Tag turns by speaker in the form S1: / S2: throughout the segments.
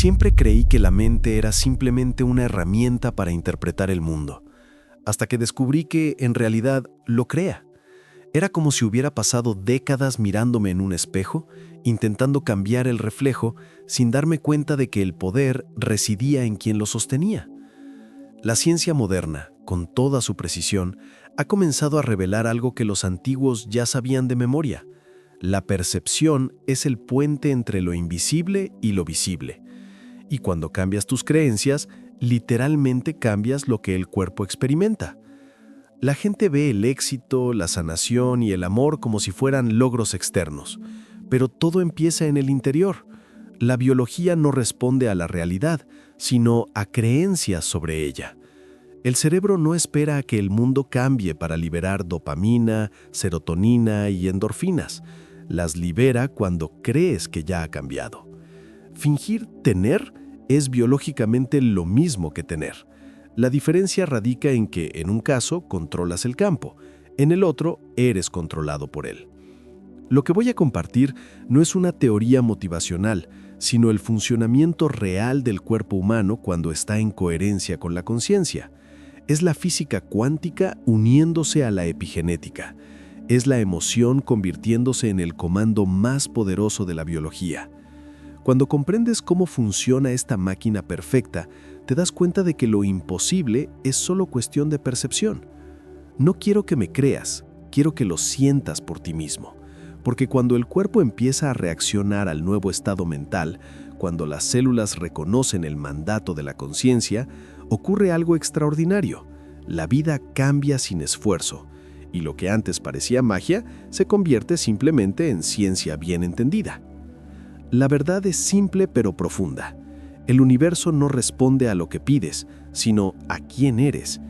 S1: Siempre creí que la mente era simplemente una herramienta para interpretar el mundo, hasta que descubrí que, en realidad, lo crea. Era como si hubiera pasado décadas mirándome en un espejo, intentando cambiar el reflejo, sin darme cuenta de que el poder residía en quien lo sostenía. La ciencia moderna, con toda su precisión, ha comenzado a revelar algo que los antiguos ya sabían de memoria. La percepción es el puente entre lo invisible y lo visible. Y cuando cambias tus creencias, literalmente cambias lo que el cuerpo experimenta. La gente ve el éxito, la sanación y el amor como si fueran logros externos, pero todo empieza en el interior. La biología no responde a la realidad, sino a creencias sobre ella. El cerebro no espera a que el mundo cambie para liberar dopamina, serotonina y endorfinas. Las libera cuando crees que ya ha cambiado. Fingir tener es biológicamente lo mismo que tener. La diferencia radica en que, en un caso, controlas el campo, en el otro, eres controlado por él. Lo que voy a compartir no es una teoría motivacional, sino el funcionamiento real del cuerpo humano cuando está en coherencia con la conciencia. Es la física cuántica uniéndose a la epigenética. Es la emoción convirtiéndose en el comando más poderoso de la biología. Cuando comprendes cómo funciona esta máquina perfecta, te das cuenta de que lo imposible es solo cuestión de percepción. No quiero que me creas, quiero que lo sientas por ti mismo. Porque cuando el cuerpo empieza a reaccionar al nuevo estado mental, cuando las células reconocen el mandato de la conciencia, ocurre algo extraordinario. La vida cambia sin esfuerzo, y lo que antes parecía magia se convierte simplemente en ciencia bien entendida. La verdad es simple pero profunda. El universo no responde a lo que pides, sino a quién eres.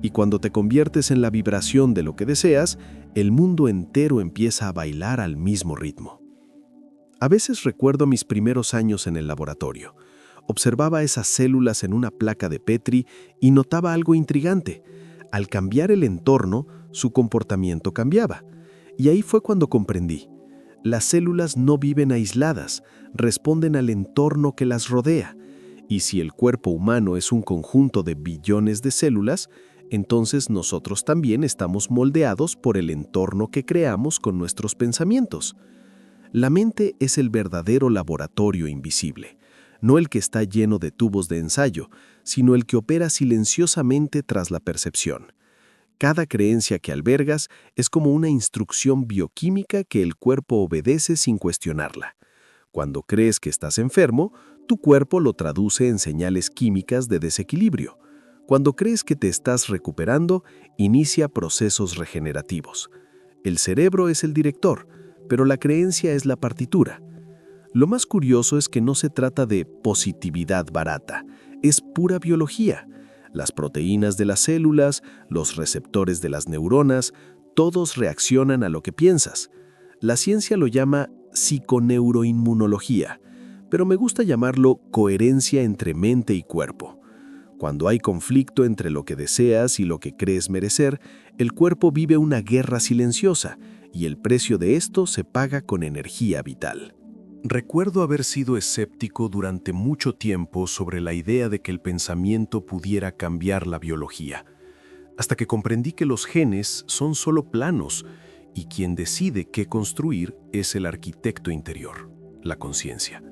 S1: Y cuando te conviertes en la vibración de lo que deseas, el mundo entero empieza a bailar al mismo ritmo. A veces recuerdo mis primeros años en el laboratorio. Observaba esas células en una placa de Petri y notaba algo intrigante. Al cambiar el entorno, su comportamiento cambiaba. Y ahí fue cuando comprendí. Las células no viven aisladas, responden al entorno que las rodea. Y si el cuerpo humano es un conjunto de billones de células, entonces nosotros también estamos moldeados por el entorno que creamos con nuestros pensamientos. La mente es el verdadero laboratorio invisible, no el que está lleno de tubos de ensayo, sino el que opera silenciosamente tras la percepción. Cada creencia que albergas es como una instrucción bioquímica que el cuerpo obedece sin cuestionarla. Cuando crees que estás enfermo, tu cuerpo lo traduce en señales químicas de desequilibrio. Cuando crees que te estás recuperando, inicia procesos regenerativos. El cerebro es el director, pero la creencia es la partitura. Lo más curioso es que no se trata de positividad barata, es pura biología. Las proteínas de las células, los receptores de las neuronas, todos reaccionan a lo que piensas. La ciencia lo llama psiconeuroinmunología, pero me gusta llamarlo coherencia entre mente y cuerpo. Cuando hay conflicto entre lo que deseas y lo que crees merecer, el cuerpo vive una guerra silenciosa, y el precio de esto se paga con energía vital. Recuerdo haber sido escéptico durante mucho tiempo sobre la idea de que el pensamiento pudiera cambiar la biología, hasta que comprendí que los genes son solo planos y quien decide qué construir es el arquitecto interior, la conciencia.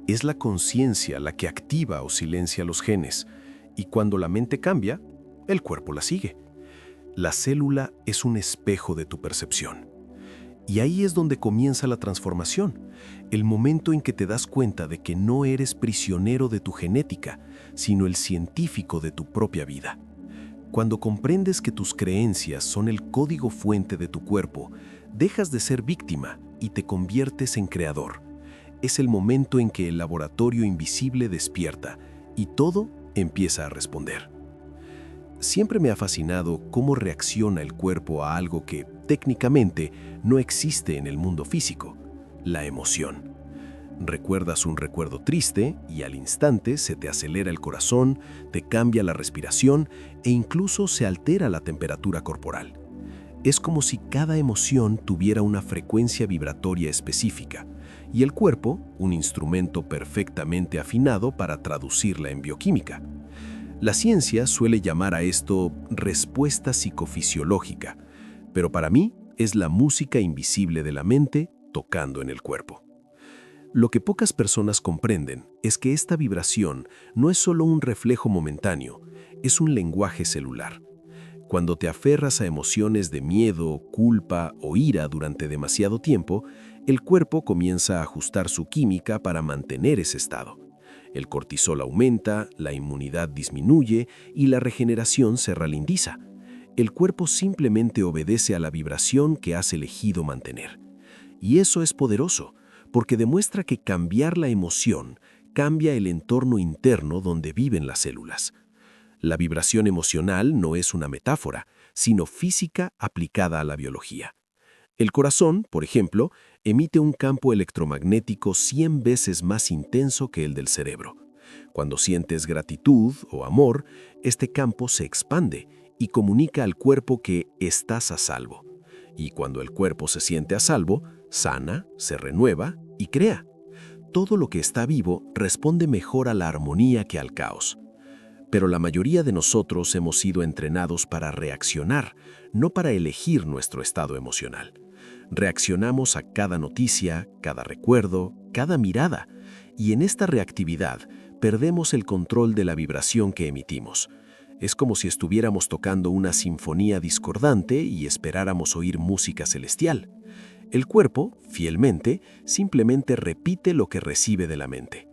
S1: Es la conciencia la que activa o silencia los genes, y cuando la mente cambia, el cuerpo la sigue. La célula es un espejo de tu percepción. Y ahí es donde comienza la transformación, el momento en que te das cuenta de que no eres prisionero de tu genética, sino el científico de tu propia vida. Cuando comprendes que tus creencias son el código fuente de tu cuerpo, dejas de ser víctima y te conviertes en creador. Es el momento en que el laboratorio invisible despierta y todo empieza a responder. Siempre me ha fascinado cómo reacciona el cuerpo a algo que, técnicamente, no existe en el mundo físico: la emoción. Recuerdas un recuerdo triste y al instante se te acelera el corazón, te cambia la respiración e incluso se altera la temperatura corporal. Es como si cada emoción tuviera una frecuencia vibratoria específica, y el cuerpo un instrumento perfectamente afinado para traducirla en bioquímica. La ciencia suele llamar a esto respuesta psicofisiológica, pero para mí es la música invisible de la mente tocando en el cuerpo. Lo que pocas personas comprenden es que esta vibración no es solo un reflejo momentáneo, es un lenguaje celular. Cuando te aferras a emociones de miedo, culpa o ira durante demasiado tiempo, el cuerpo comienza a ajustar su química para mantener ese estado. El cortisol aumenta, la inmunidad disminuye y la regeneración se ralentiza. El cuerpo simplemente obedece a la vibración que has elegido mantener. Y eso es poderoso, porque demuestra que cambiar la emoción cambia el entorno interno donde viven las células. La vibración emocional no es una metáfora, sino física aplicada a la biología. El corazón, por ejemplo, emite un campo electromagnético 100 veces más intenso que el del cerebro. Cuando sientes gratitud o amor, este campo se expande y comunica al cuerpo que estás a salvo. Y cuando el cuerpo se siente a salvo, sana, se renueva y crea. Todo lo que está vivo responde mejor a la armonía que al caos. Pero la mayoría de nosotros hemos sido entrenados para reaccionar, no para elegir nuestro estado emocional. Reaccionamos a cada noticia, cada recuerdo, cada mirada, y en esta reactividad perdemos el control de la vibración que emitimos. Es como si estuviéramos tocando una sinfonía discordante y esperáramos oír música celestial. El cuerpo, fielmente, simplemente repite lo que recibe de la mente.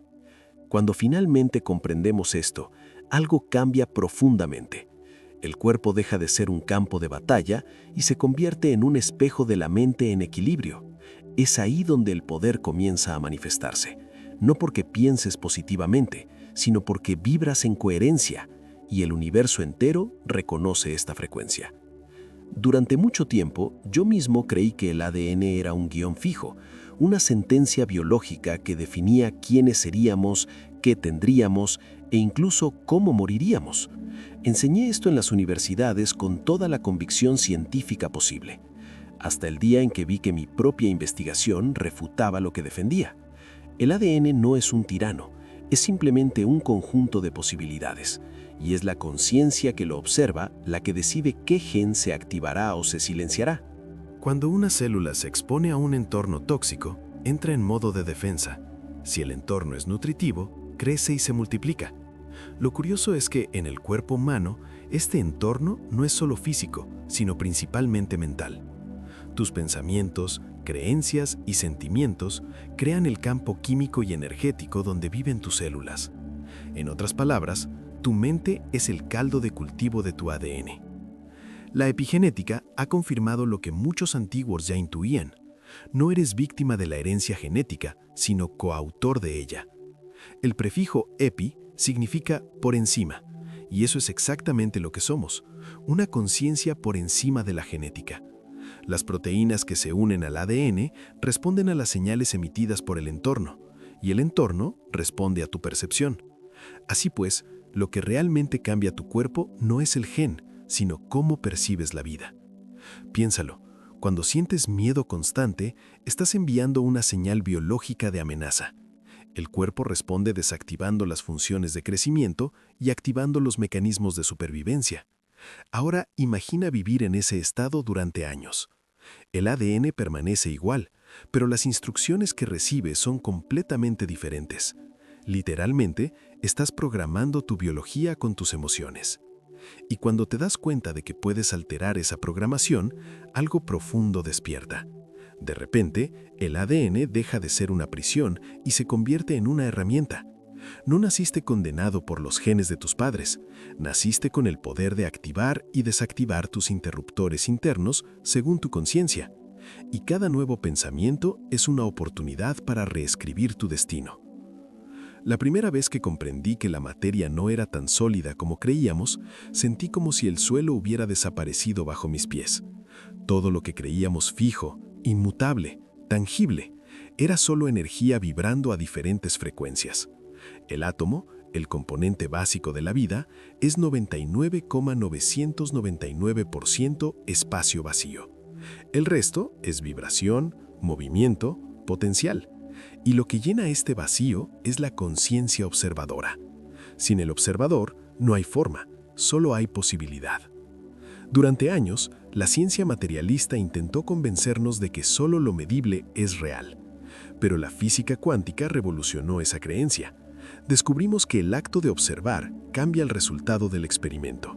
S1: Cuando finalmente comprendemos esto, algo cambia profundamente. El cuerpo deja de ser un campo de batalla y se convierte en un espejo de la mente en equilibrio. Es ahí donde el poder comienza a manifestarse, no porque pienses positivamente, sino porque vibras en coherencia, y el universo entero reconoce esta frecuencia. Durante mucho tiempo, yo mismo creí que el ADN era un guión fijo, una sentencia biológica que definía quiénes seríamos, qué tendríamos e incluso cómo moriríamos. Enseñé esto en las universidades con toda la convicción científica posible, hasta el día en que vi que mi propia investigación refutaba lo que defendía. El ADN no es un tirano, es simplemente un conjunto de posibilidades, y es la conciencia que lo observa la que decide qué gen se activará o se silenciará. Cuando una célula se expone a un entorno tóxico, entra en modo de defensa. Si el entorno es nutritivo, crece y se multiplica. Lo curioso es que en el cuerpo humano, este entorno no es solo físico, sino principalmente mental. Tus pensamientos, creencias y sentimientos crean el campo químico y energético donde viven tus células. En otras palabras, tu mente es el caldo de cultivo de tu ADN. La epigenética ha confirmado lo que muchos antiguos ya intuían. No eres víctima de la herencia genética, sino coautor de ella. El prefijo epi significa por encima, y eso es exactamente lo que somos, una conciencia por encima de la genética. Las proteínas que se unen al ADN responden a las señales emitidas por el entorno, y el entorno responde a tu percepción. Así pues, lo que realmente cambia tu cuerpo no es el gen, sino cómo percibes la vida. Piénsalo, cuando sientes miedo constante, estás enviando una señal biológica de amenaza. El cuerpo responde desactivando las funciones de crecimiento y activando los mecanismos de supervivencia. Ahora imagina vivir en ese estado durante años. El ADN permanece igual, pero las instrucciones que recibes son completamente diferentes. Literalmente, estás programando tu biología con tus emociones. Y cuando te das cuenta de que puedes alterar esa programación, algo profundo despierta. De repente, el ADN deja de ser una prisión y se convierte en una herramienta. No naciste condenado por los genes de tus padres, naciste con el poder de activar y desactivar tus interruptores internos según tu conciencia. Y cada nuevo pensamiento es una oportunidad para reescribir tu destino. La primera vez que comprendí que la materia no era tan sólida como creíamos, sentí como si el suelo hubiera desaparecido bajo mis pies. Todo lo que creíamos fijo, inmutable, tangible, era solo energía vibrando a diferentes frecuencias. El átomo, el componente básico de la vida, es 99,999% espacio vacío. El resto es vibración, movimiento, potencial.
S2: Y lo que llena este vacío es la conciencia observadora. Sin el observador no hay forma, solo hay posibilidad. Durante años, la ciencia materialista intentó convencernos de que solo lo medible es real. Pero la física cuántica revolucionó esa creencia. Descubrimos que el acto de observar cambia el resultado del experimento.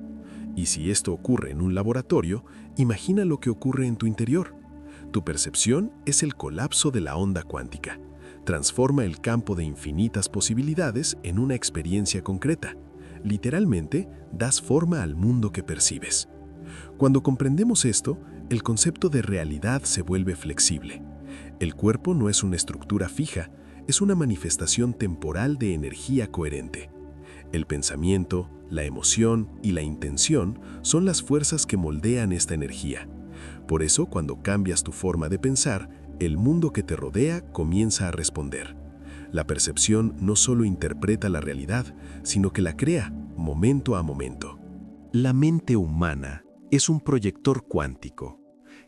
S2: Y si esto ocurre en un laboratorio, imagina lo que ocurre en tu interior. Tu percepción es el colapso de la onda cuántica. Transforma el campo de infinitas posibilidades en una experiencia concreta. Literalmente, das forma al mundo que percibes. Cuando comprendemos esto, el concepto de realidad se vuelve flexible. El cuerpo no es una estructura fija, es una manifestación temporal de energía coherente. El pensamiento, la emoción y la intención son las fuerzas que moldean esta energía. Por eso, cuando cambias tu forma de pensar, el mundo que te rodea comienza a responder. La percepción no solo interpreta la realidad, sino que la crea, momento a momento.
S1: La mente humana es un proyector cuántico.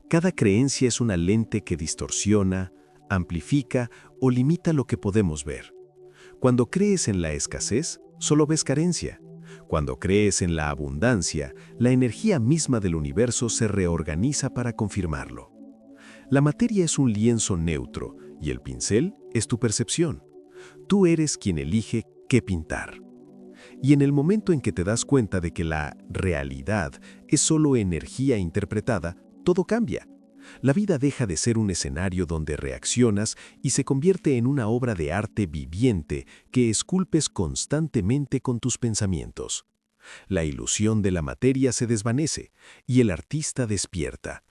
S1: Cada creencia es una lente que distorsiona, amplifica o limita lo que podemos ver. Cuando crees en la escasez, solo ves carencia. Cuando crees en la abundancia, la energía misma del universo se reorganiza para confirmarlo. La materia es un lienzo neutro y el pincel es tu percepción. Tú eres quien elige qué pintar. Y en el momento en que te das cuenta de que la realidad es solo energía interpretada, todo cambia. La vida deja de ser un escenario donde reaccionas y se convierte en una obra de arte viviente que esculpes constantemente con tus pensamientos. La ilusión de la materia se desvanece y el artista despierta.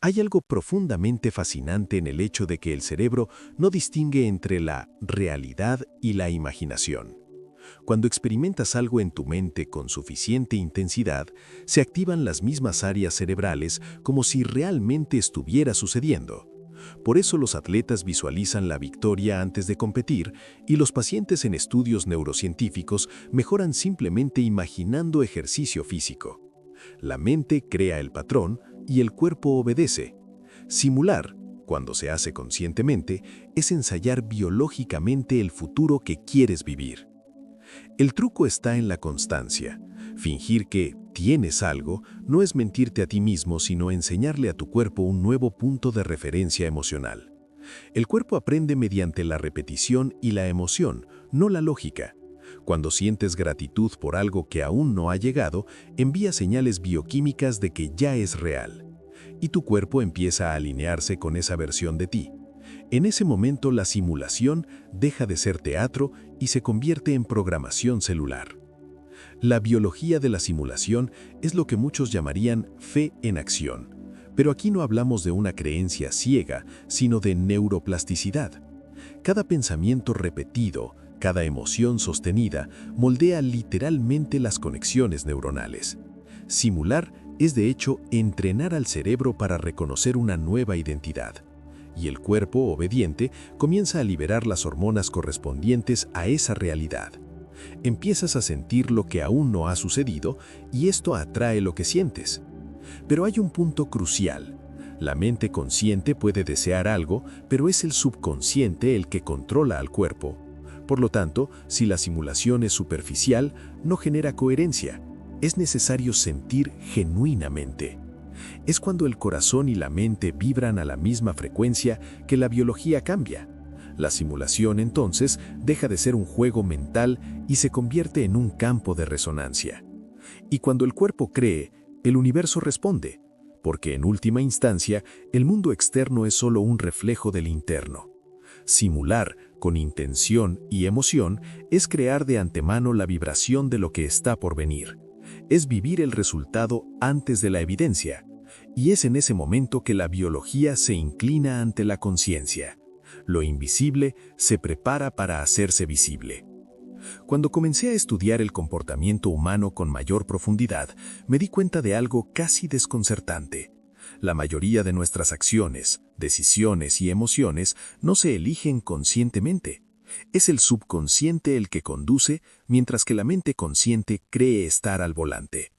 S1: Hay algo profundamente fascinante en el hecho de que el cerebro no distingue entre la realidad y la imaginación. Cuando experimentas algo en tu mente con suficiente intensidad, se activan las mismas áreas cerebrales como si realmente estuviera sucediendo. Por eso los atletas visualizan la victoria antes de competir y los pacientes en estudios neurocientíficos mejoran simplemente imaginando ejercicio físico. La mente crea el patrón y el cuerpo obedece. Simular, cuando se hace conscientemente, es ensayar biológicamente el futuro que quieres vivir. El truco está en la constancia. Fingir que tienes algo no es mentirte a ti mismo, sino enseñarle a tu cuerpo un nuevo punto de referencia emocional. El cuerpo aprende mediante la repetición y la emoción, no la lógica. Cuando sientes gratitud por algo que aún no ha llegado, envía señales bioquímicas de que ya es real. Y tu cuerpo empieza a alinearse con esa versión de ti. En ese momento la simulación deja de ser teatro y se convierte en programación celular. La biología de la simulación es lo que muchos llamarían fe en acción. Pero aquí no hablamos de una creencia ciega, sino de neuroplasticidad. Cada pensamiento repetido, cada emoción sostenida, moldea literalmente las conexiones neuronales. Simular es de hecho entrenar al cerebro para reconocer una nueva identidad. Y el cuerpo, obediente, comienza a liberar las hormonas correspondientes a esa realidad. Empiezas a sentir lo que aún no ha sucedido y esto atrae lo que sientes. Pero hay un punto crucial. La mente consciente puede desear algo, pero es el subconsciente el que controla al cuerpo. Por lo tanto, si la simulación es superficial, no genera coherencia. Es necesario sentir genuinamente. Es cuando el corazón y la mente vibran a la misma frecuencia que la biología cambia. La simulación, entonces, deja de ser un juego mental y se convierte en un campo de resonancia. Y cuando el cuerpo cree, el universo responde, porque en última instancia, el mundo externo es solo un reflejo del interno. Simular, con intención y emoción, es crear de antemano la vibración de lo que está por venir. Es vivir el resultado antes de la evidencia. Y es en ese momento que la biología se inclina ante la conciencia. Lo invisible se prepara para hacerse visible. Cuando comencé a estudiar el comportamiento humano con mayor profundidad, me di cuenta de algo casi desconcertante. La mayoría de nuestras acciones, decisiones y emociones no se eligen conscientemente. Es el subconsciente el que conduce, mientras que la mente consciente cree estar al volante.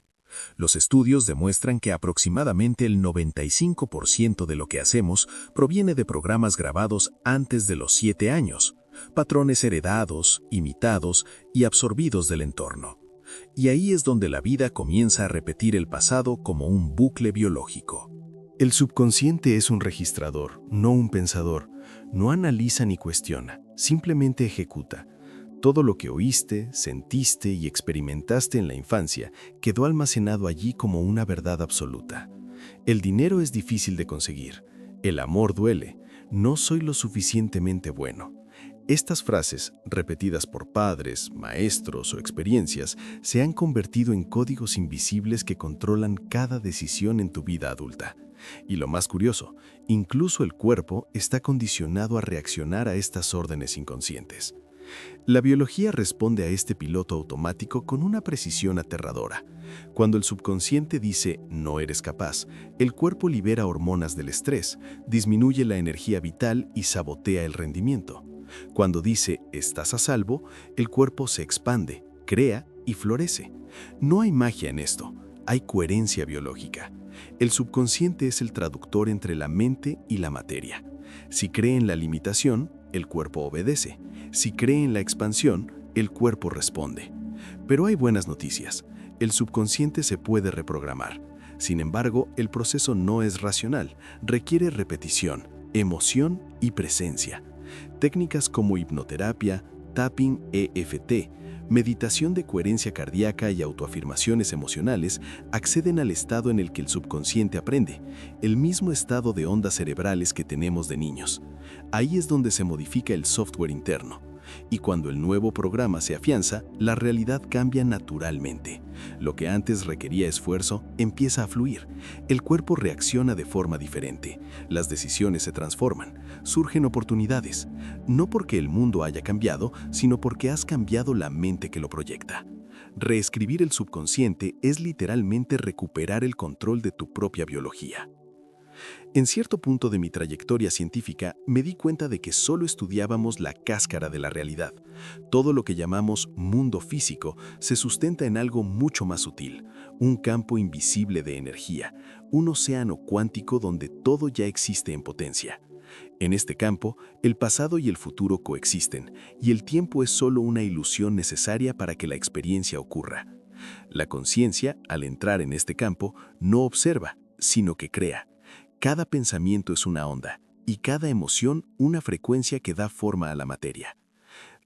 S2: Los estudios demuestran que aproximadamente el 95% de lo que hacemos proviene de programas grabados antes de los 7 años, patrones heredados, imitados y absorbidos del entorno. Y ahí es donde la vida comienza a repetir el pasado como un bucle biológico.
S1: El subconsciente es un registrador, no un pensador. No analiza ni cuestiona, simplemente ejecuta. Todo lo que oíste, sentiste y experimentaste en la infancia quedó almacenado allí como una verdad absoluta. El dinero es difícil de conseguir. El amor duele. No soy lo suficientemente bueno. Estas frases, repetidas por padres, maestros o experiencias, se han convertido en códigos invisibles que controlan cada decisión en tu vida adulta. Y lo más curioso, incluso el cuerpo está condicionado a reaccionar a estas órdenes inconscientes. La biología responde a este piloto automático con una precisión aterradora. Cuando el subconsciente dice «no eres capaz», el cuerpo libera hormonas del estrés, disminuye la energía vital y sabotea el rendimiento. Cuando dice «estás a salvo», el cuerpo se expande, crea y florece. No hay magia en esto, hay coherencia biológica. El subconsciente es el traductor entre la mente y la materia. Si cree en la limitación, el cuerpo obedece. Si cree en la expansión, el cuerpo responde. Pero hay buenas noticias. El subconsciente se puede reprogramar. Sin embargo, el proceso no es racional. Requiere repetición, emoción y presencia. Técnicas como hipnoterapia, tapping EFT, meditación de coherencia cardíaca y autoafirmaciones emocionales acceden al estado en el que el subconsciente aprende, el mismo estado de ondas cerebrales que tenemos de niños. Ahí es donde se modifica el software interno. Y cuando el nuevo programa se afianza, la realidad cambia naturalmente. Lo que antes requería esfuerzo empieza a fluir. El cuerpo reacciona de forma diferente. Las decisiones se transforman. Surgen oportunidades. No porque el mundo haya cambiado, sino porque has cambiado la mente que lo proyecta. Reescribir el subconsciente es literalmente recuperar el control de tu propia biología. En cierto punto de mi trayectoria científica, me di cuenta de que solo estudiábamos la cáscara de la realidad. Todo lo que llamamos mundo físico se sustenta en algo mucho más sutil, un campo invisible de energía, un océano cuántico donde todo ya existe en potencia. En este campo, el pasado y el futuro coexisten, y el tiempo es solo una ilusión necesaria para que la experiencia ocurra. La conciencia, al entrar en este campo, no observa, sino que crea. Cada pensamiento es una onda, y cada emoción una frecuencia que da forma a la materia.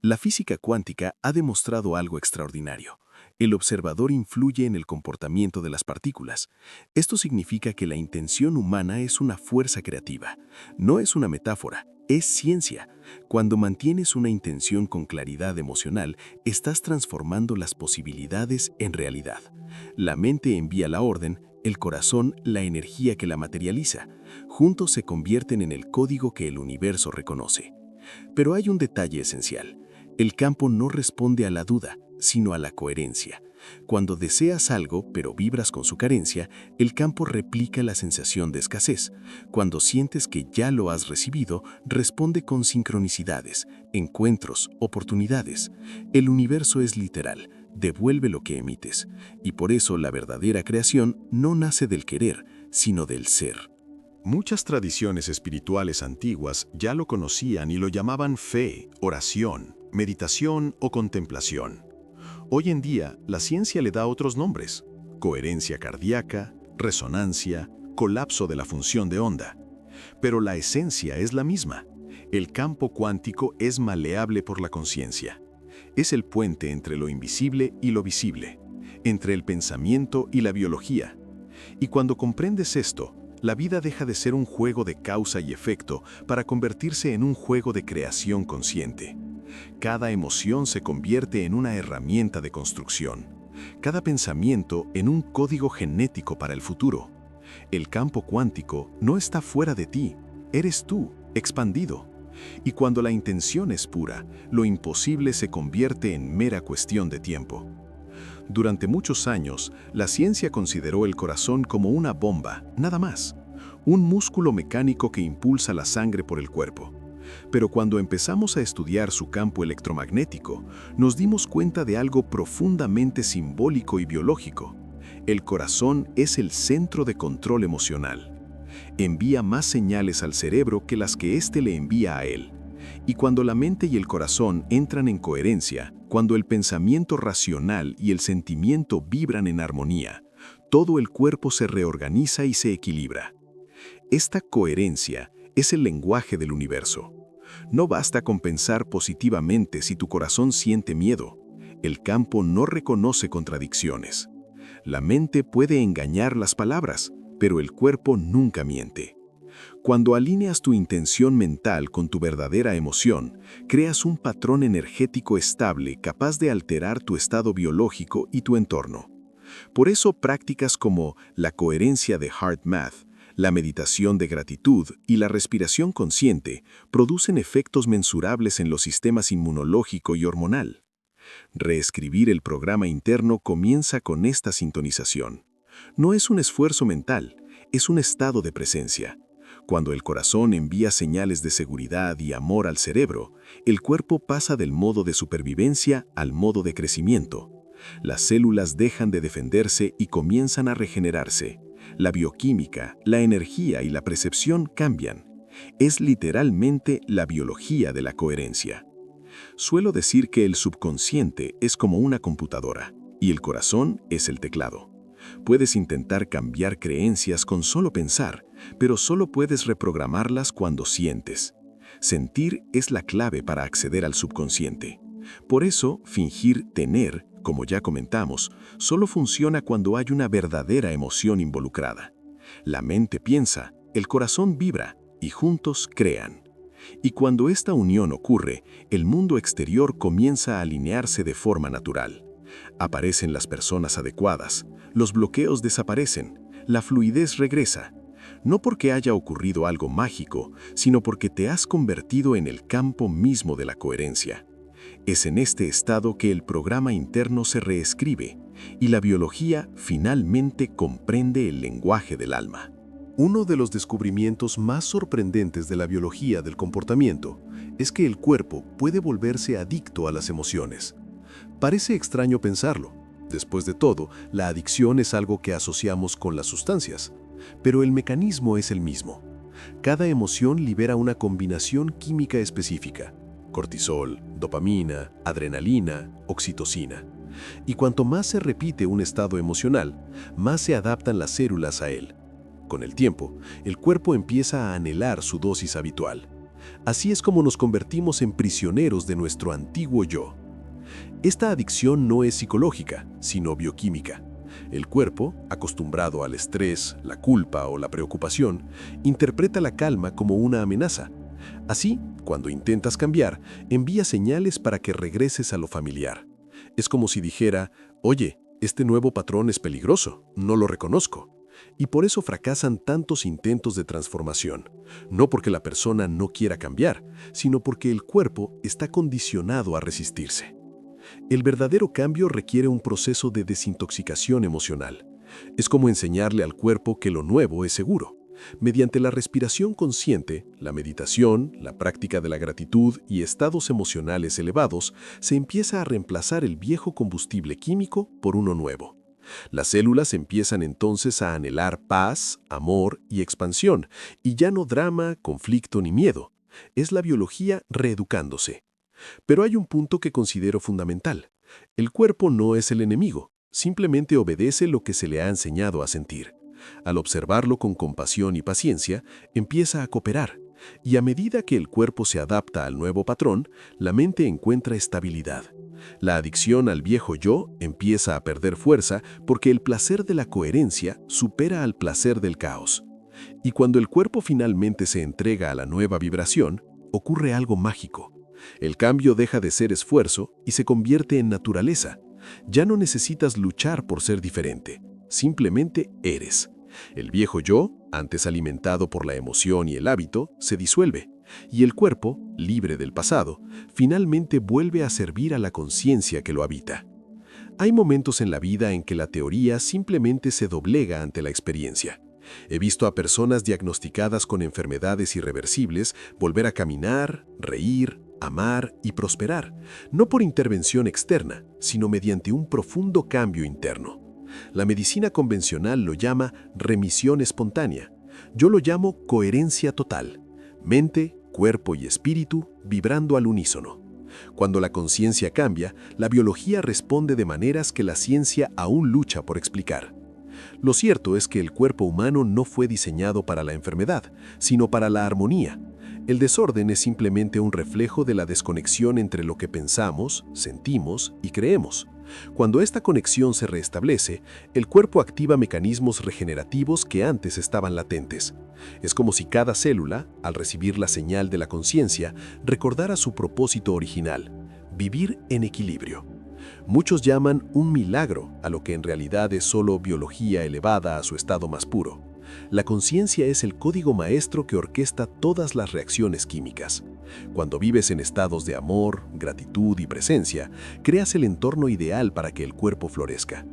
S1: La física cuántica ha demostrado algo extraordinario. El observador influye en el comportamiento de las partículas. Esto significa que la intención humana es una fuerza creativa. No es una metáfora, es ciencia. Cuando mantienes una intención con claridad emocional, estás transformando las posibilidades en realidad. La mente envía la orden, el corazón la energía que la materializa. Juntos se convierten en el código que el universo reconoce. Pero hay un detalle esencial. El campo no responde a la duda, sino a la coherencia. Cuando deseas algo, pero vibras con su carencia, el campo replica la sensación de escasez. Cuando sientes que ya lo has recibido, responde con sincronicidades, encuentros, oportunidades. El universo es literal, devuelve lo que emites. Y por eso la verdadera creación no nace del querer, sino del ser.
S3: Muchas tradiciones espirituales antiguas ya lo conocían y lo llamaban fe, oración, meditación o contemplación. Hoy en día, la ciencia le da otros nombres: coherencia cardíaca, resonancia, colapso de la función de onda. Pero la esencia es la misma. El campo cuántico es maleable por la conciencia. Es el puente entre lo invisible y lo visible, entre el pensamiento y la biología. Y cuando comprendes esto, la vida deja de ser un juego de causa y efecto para convertirse en un juego de creación consciente. Cada emoción se convierte en una herramienta de construcción. Cada pensamiento en un código genético para el futuro. El campo cuántico no está fuera de ti, eres tú, expandido. Y cuando la intención es pura, lo imposible se convierte en mera cuestión de tiempo. Durante muchos años, la ciencia consideró el corazón como una bomba, nada más. Un músculo mecánico que impulsa la sangre por el cuerpo. Pero cuando empezamos a estudiar su campo electromagnético, nos dimos cuenta de algo profundamente simbólico y biológico. El corazón es el centro de control emocional. Envía más señales al cerebro que las que éste le envía a él. Y cuando la mente y el corazón entran en coherencia, cuando el pensamiento racional y el sentimiento vibran en armonía, todo el cuerpo se reorganiza y se equilibra. Esta coherencia es el lenguaje del universo. No basta con pensar positivamente si tu corazón siente miedo. El campo no reconoce contradicciones. La mente puede engañar las palabras, pero el cuerpo nunca miente. Cuando alineas tu intención mental con tu verdadera emoción, creas un patrón energético estable capaz de alterar tu estado biológico y tu entorno. Por eso prácticas como la coherencia de HeartMath, la meditación de gratitud y la respiración consciente producen efectos mensurables en los sistemas inmunológico y hormonal. Reescribir el programa interno comienza con esta sintonización. No es un esfuerzo mental, es un estado de presencia. Cuando el corazón envía señales de seguridad y amor al cerebro, el cuerpo pasa del modo de supervivencia al modo de crecimiento. Las células dejan de defenderse y comienzan a regenerarse. La bioquímica, la energía y la percepción cambian. Es literalmente la biología de la coherencia. Suelo decir que el subconsciente es como una computadora y el corazón es el teclado. Puedes intentar cambiar creencias con solo pensar, pero solo puedes reprogramarlas cuando sientes. Sentir es la clave para acceder al subconsciente. Por eso, fingir tener, como ya comentamos, solo funciona cuando hay una verdadera emoción involucrada. La mente piensa, el corazón vibra y juntos crean. Y cuando esta unión ocurre, el mundo exterior comienza a alinearse de forma natural. Aparecen las personas adecuadas, los bloqueos desaparecen, la fluidez regresa. No porque haya ocurrido algo mágico, sino porque te has convertido en el campo mismo de la coherencia. Es en este estado que el programa interno se reescribe y la biología finalmente comprende el lenguaje del alma.
S1: Uno de los descubrimientos más sorprendentes de la biología del comportamiento es que el cuerpo puede volverse adicto a las emociones. Parece extraño pensarlo. Después de todo, la adicción es algo que asociamos con las sustancias, pero el mecanismo es el mismo. Cada emoción libera una combinación química específica: cortisol, dopamina, adrenalina, oxitocina. Y cuanto más se repite un estado emocional, más se adaptan las células a él. Con el tiempo, el cuerpo empieza a anhelar su dosis habitual. Así es como nos convertimos en prisioneros de nuestro antiguo yo. Esta adicción no es psicológica, sino bioquímica. El cuerpo, acostumbrado al estrés, la culpa o la preocupación, interpreta la calma como una amenaza. Así, cuando intentas cambiar, envía señales para que regreses a lo familiar. Es como si dijera: oye, este nuevo patrón es peligroso, no lo reconozco. Y por eso fracasan tantos intentos de transformación, no porque la persona no quiera cambiar, sino porque el cuerpo está condicionado a resistirse. El verdadero cambio requiere un proceso de desintoxicación emocional. Es como enseñarle al cuerpo que lo nuevo es seguro. Mediante la respiración consciente, la meditación, la práctica de la gratitud y estados emocionales elevados, se empieza a reemplazar el viejo combustible químico por uno nuevo. Las células empiezan entonces a anhelar paz, amor y expansión, y ya no drama, conflicto ni miedo. Es la biología reeducándose. Pero hay un punto que considero fundamental. El cuerpo no es el enemigo, simplemente obedece lo que se le ha enseñado a sentir. Al observarlo con compasión y paciencia, empieza a cooperar, y a medida que el cuerpo se adapta al nuevo patrón, la mente encuentra estabilidad. La adicción al viejo yo empieza a perder fuerza porque el placer de la coherencia supera al placer del caos. Y cuando el cuerpo finalmente se entrega a la nueva vibración, ocurre algo mágico. El cambio deja de ser esfuerzo y se convierte en naturaleza. Ya no necesitas luchar por ser diferente, simplemente eres. El viejo yo, antes alimentado por la emoción y el hábito, se disuelve, y el cuerpo, libre del pasado, finalmente vuelve a servir a la conciencia que lo habita. Hay momentos en la vida en que la teoría simplemente se doblega ante la experiencia. He visto a personas diagnosticadas con enfermedades irreversibles volver a caminar, reír, amar y prosperar, no por intervención externa, sino mediante un profundo cambio interno.
S2: La medicina convencional lo llama remisión espontánea. Yo lo llamo coherencia total. Mente, cuerpo y espíritu vibrando al unísono. Cuando la conciencia cambia, la biología responde de maneras que la ciencia aún lucha por explicar. Lo cierto es que el cuerpo humano no fue diseñado para la enfermedad, sino para la armonía. El desorden es simplemente un reflejo de la desconexión entre lo que pensamos, sentimos y creemos. Cuando esta conexión se restablece, el cuerpo activa mecanismos regenerativos que antes estaban latentes. Es como si cada célula, al recibir la señal de la conciencia, recordara su propósito original: vivir en equilibrio. Muchos llaman un milagro a lo que en realidad es solo biología elevada a su estado más puro. La conciencia es el código maestro que orquesta todas las reacciones químicas. Cuando vives en estados de amor, gratitud y presencia, creas el entorno ideal para que el cuerpo florezca.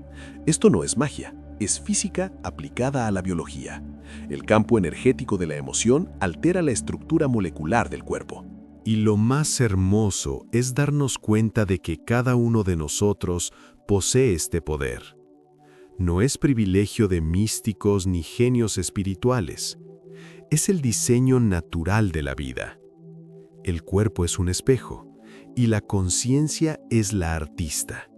S2: Esto no es magia, es física aplicada a la biología. El campo energético de la emoción altera la estructura molecular del cuerpo.
S1: Y lo más hermoso es darnos cuenta de que cada uno de nosotros posee este poder. No es privilegio de místicos ni genios espirituales. Es el diseño natural de la vida. El cuerpo es un espejo y la conciencia es la artista.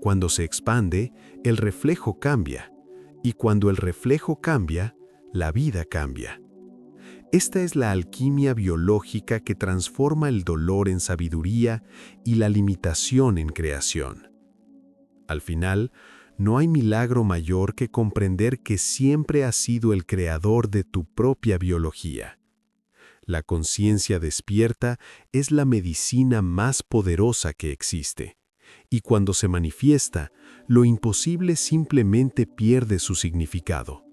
S1: Cuando se expande, el reflejo cambia, y cuando el reflejo cambia, la vida cambia. Esta es la alquimia biológica que transforma el dolor en sabiduría y la limitación en creación. Al final, no hay milagro mayor que comprender que siempre has sido el creador de tu propia biología. La conciencia despierta es la medicina más poderosa que existe, y cuando se manifiesta, lo imposible simplemente pierde su significado.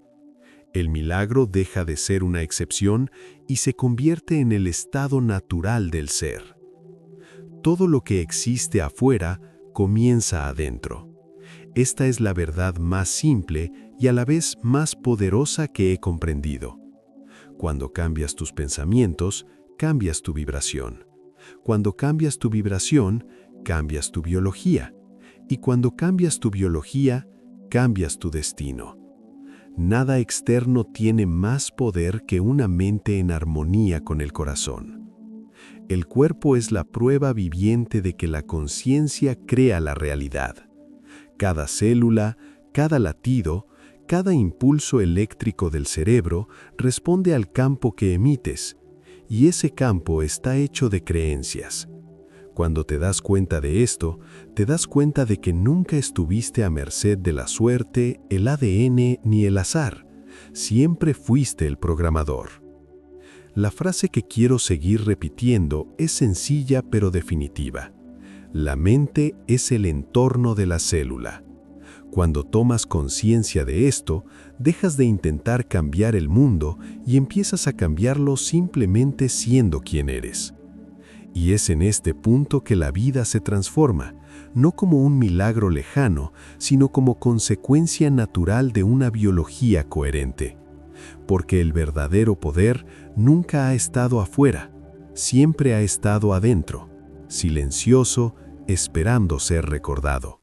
S1: El milagro deja de ser una excepción y se convierte en el estado natural del ser. Todo lo que existe afuera comienza adentro. Esta es la verdad más simple y a la vez más poderosa que he comprendido. Cuando cambias tus pensamientos, cambias tu vibración. Cuando cambias tu vibración, cambias tu biología. Y cuando cambias tu biología, cambias tu destino. Nada externo tiene más poder que una mente en armonía con el corazón. El cuerpo es la prueba viviente de que la conciencia crea la realidad. Cada célula, cada latido, cada impulso eléctrico del cerebro responde al campo que emites, y ese campo está hecho de creencias. Cuando te das cuenta de esto, te das cuenta de que nunca estuviste a merced de la suerte, el ADN ni el azar. Siempre fuiste el programador. La frase que quiero seguir repitiendo es sencilla pero definitiva. La mente es el entorno de la célula. Cuando tomas conciencia de esto, dejas de intentar cambiar el mundo y empiezas a cambiarlo simplemente siendo quien eres. Y es en este punto que la vida se transforma, no como un milagro lejano, sino como consecuencia natural de una biología coherente. Porque el verdadero poder nunca ha estado afuera, siempre ha estado adentro, silencioso, esperando ser recordado.